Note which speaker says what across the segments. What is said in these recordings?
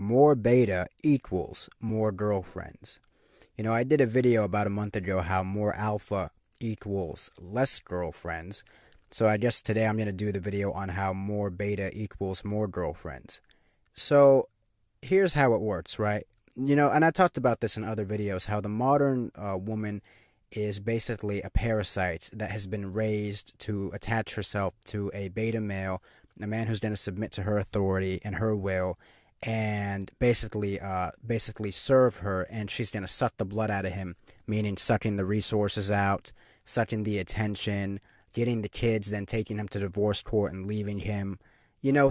Speaker 1: more beta equals more girlfriends. I did a video about a month ago how more alpha equals less girlfriends. So I guess today I'm going to do the video on how more beta equals more girlfriends. So here's how it works, right? And I talked about this in other videos, how the modern woman is basically a parasite that has been raised to attach herself to a beta male, a man who's going to submit to her authority and her will, and basically serve her, and she's going to suck the blood out of him, meaning sucking the resources out, sucking the attention, getting the kids, then taking him to divorce court and leaving him.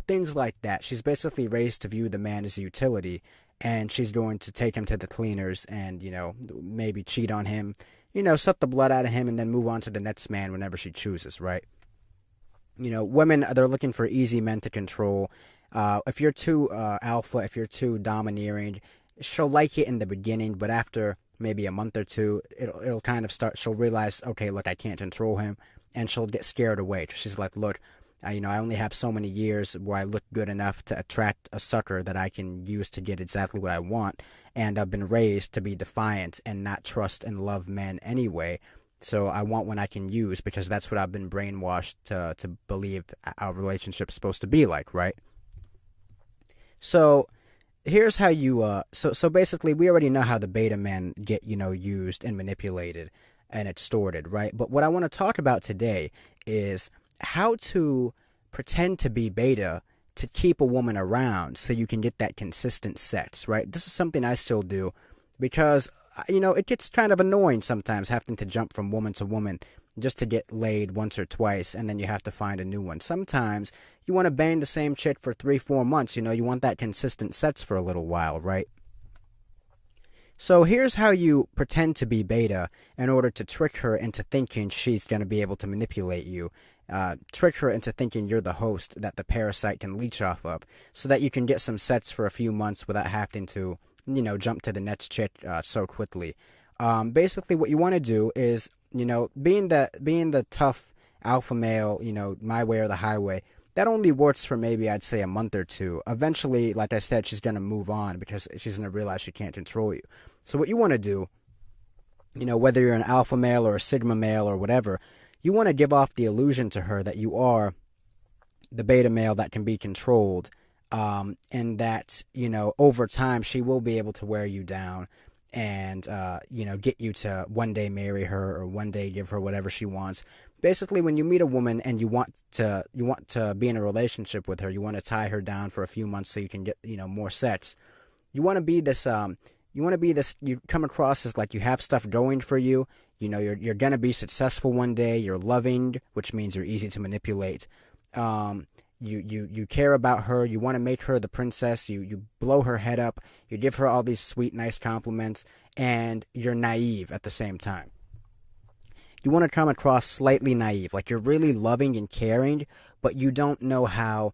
Speaker 1: Things like that. She's basically raised to view the man as a utility, and she's going to take him to the cleaners and, maybe cheat on him, suck the blood out of him, and then move on to the next man whenever she chooses, right? Women, they're looking for easy men to control. If you're too alpha, if you're too domineering, she'll like it in the beginning, but after maybe a month or two, it'll kind of start, she'll realize, okay, look, I can't control him, and she'll get scared away. She's like, look, I only have so many years where I look good enough to attract a sucker that I can use to get exactly what I want, and I've been raised to be defiant and not trust and love men anyway, so I want one I can use because that's what I've been brainwashed to believe our relationship's supposed to be like, right? So here's how you so basically we already know how the beta men get, used and manipulated and extorted, right? But what I want to talk about today is how to pretend to be beta to keep a woman around so you can get that consistent sex, right? This is something I still do because, it gets kind of annoying sometimes having to jump from woman to woman just to get laid once or twice, and then you have to find a new one. Sometimes you want to bang the same chick for 3-4 months, you want that consistent sex for a little while, right? So here's how you pretend to be beta in order to trick her into thinking she's going to be able to manipulate you. Trick her into thinking you're the host that the parasite can leech off of, so that you can get some sets for a few months without having to, jump to the next chick so quickly. Basically, what you want to do is, being the tough alpha male, my way or the highway, that only works for maybe, I'd say, a month or two. Eventually, like I said, she's going to move on because she's going to realize she can't control you. So what you want to do, whether you're an alpha male or a sigma male or whatever, you want to give off the illusion to her that you are the beta male that can be controlled, and that, over time she will be able to wear you down and, get you to one day marry her or one day give her whatever she wants. Basically, when you meet a woman and you want to be in a relationship with her, you want to tie her down for a few months so you can get, more sex. You want to be this, you come across as like you have stuff going for you. You're going to be successful one day. You're loving, which means you're easy to manipulate. You care about her. You want to make her the princess. You blow her head up. You give her all these sweet, nice compliments, and you're naive at the same time. You want to come across slightly naive, like you're really loving and caring, but you don't know how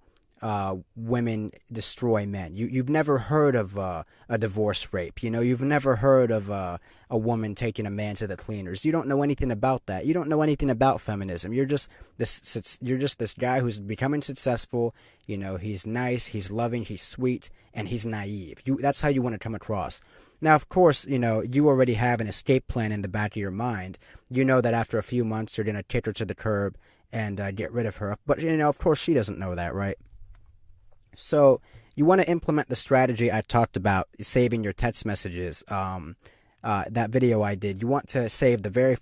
Speaker 1: women destroy men. You've never heard of a divorce rape. You've never heard of a woman taking a man to the cleaners. You don't know anything about that. You don't know anything about feminism. You're just this guy who's becoming successful. He's nice, he's loving, he's sweet, and he's naive. That's how you want to come across. Now, of course, you already have an escape plan in the back of your mind. You know that after a few months you're going to kick her to the curb and get rid of her. But, of course she doesn't know that, right? So you want to implement the strategy I talked about, saving your text messages, that video I did. You want to save the very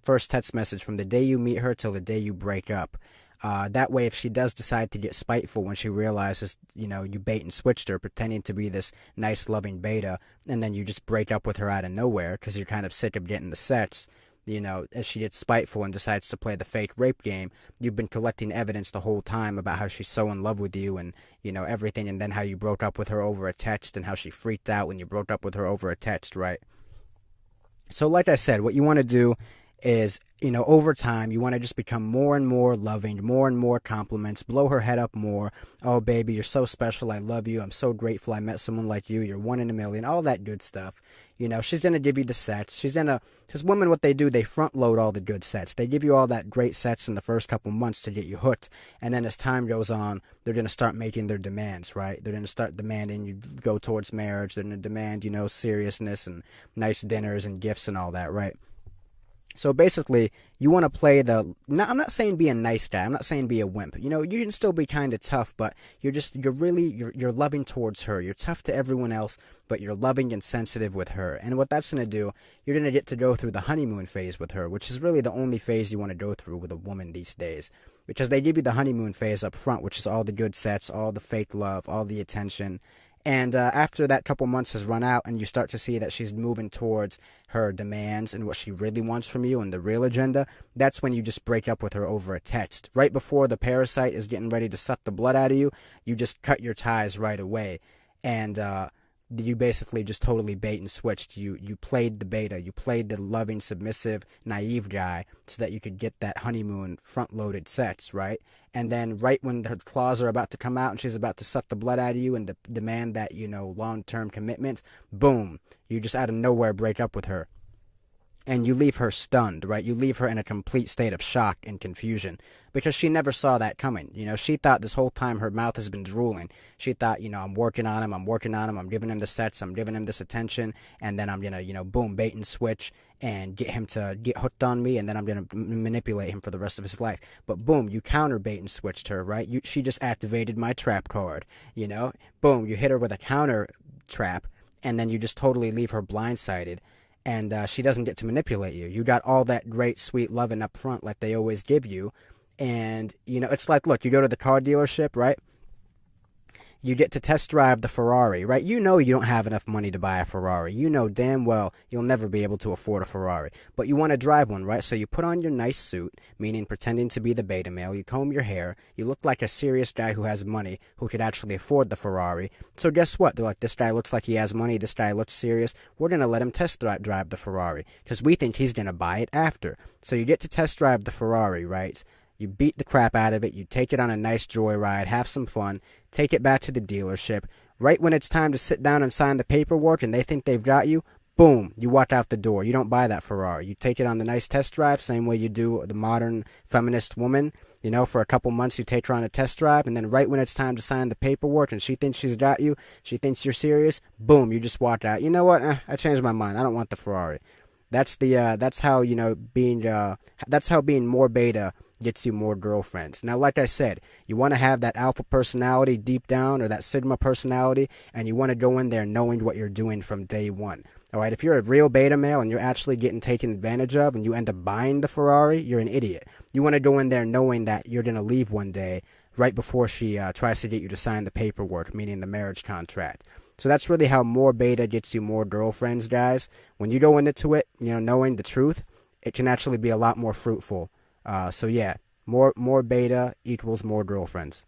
Speaker 1: first text message from the day you meet her till the day you break up. That way, if she does decide to get spiteful when she realizes, you bait and switched her, pretending to be this nice, loving beta, and then you just break up with her out of nowhere because you're kind of sick of getting the sex, as she gets spiteful and decides to play the fake rape game, you've been collecting evidence the whole time about how she's so in love with you and, everything, and then how you broke up with her over a text and how she freaked out when you broke up with her over a text, right? So like I said, what you want to do is, over time, you want to just become more and more loving, more and more compliments, blow her head up more. Oh, baby, you're so special. I love you. I'm so grateful I met someone like you. You're one in a million. All that good stuff. She's going to give you the sets. Because women, what they do, they front load all the good sets. They give you all that great sets in the first couple months to get you hooked. And then as time goes on, they're going to start making their demands, right? They're going to start demanding you go towards marriage. They're going to demand, seriousness and nice dinners and gifts and all that, right? So basically, you want to play I'm not saying be a nice guy. I'm not saying be a wimp. You can still be kind of tough, but you're loving towards her. You're tough to everyone else, but you're loving and sensitive with her. And what that's going to do, you're going to get to go through the honeymoon phase with her, which is really the only phase you want to go through with a woman these days. Because they give you the honeymoon phase up front, which is all the good sets, all the fake love, all the attention. And after that couple months has run out and you start to see that she's moving towards her demands and what she really wants from you and the real agenda, that's when you just break up with her over a text. Right before the parasite is getting ready to suck the blood out of you, you just cut your ties right away. And you basically just totally bait and switched. You played the beta. You played the loving, submissive, naive guy so that you could get that honeymoon front-loaded sex, right? And then right when her claws are about to come out and she's about to suck the blood out of you and demand that, long-term commitment, boom, you just out of nowhere break up with her. And you leave her stunned, right? You leave her in a complete state of shock and confusion because she never saw that coming. She thought this whole time her mouth has been drooling. She thought, I'm working on him, I'm giving him the sets, I'm giving him this attention, and then I'm going to, boom, bait and switch and get him to get hooked on me, and then I'm going to manipulate him for the rest of his life. But boom, you counter bait and switched her, right? She just activated my trap card, Boom, you hit her with a counter trap, and then you just totally leave her blindsided. And she doesn't get to manipulate you. You got all that great, sweet loving up front like they always give you. And, it's like, look, you go to the car dealership, right? You get to test drive the Ferrari, right? You don't have enough money to buy a Ferrari. You know damn well you'll never be able to afford a Ferrari. But you want to drive one, right? So you put on your nice suit, meaning pretending to be the beta male. You comb your hair. You look like a serious guy who has money, who could actually afford the Ferrari. So guess what? They're like, this guy looks like he has money. This guy looks serious. We're going to let him test drive the Ferrari because we think he's going to buy it after. So you get to test drive the Ferrari, right? You beat the crap out of it. You take it on a nice joyride, have some fun, take it back to the dealership. Right when it's time to sit down and sign the paperwork and they think they've got you, boom, you walk out the door. You don't buy that Ferrari. You take it on the nice test drive, same way you do the modern feminist woman. For a couple months you take her on a test drive, and then right when it's time to sign the paperwork and she thinks she's got you, she thinks you're serious, boom, you just walk out. You know what? I changed my mind. I don't want the Ferrari. That's how being more beta gets you more girlfriends. Now, like I said, you want to have that alpha personality deep down or that sigma personality, and you want to go in there knowing what you're doing from day one. All right, if you're a real beta male and you're actually getting taken advantage of and you end up buying the Ferrari, you're an idiot. You want to go in there knowing that you're going to leave one day right before she tries to get you to sign the paperwork, meaning the marriage contract. So that's really how more beta gets you more girlfriends, guys. When you go into it, knowing the truth, it can actually be a lot more fruitful. So yeah, more beta equals more girlfriends.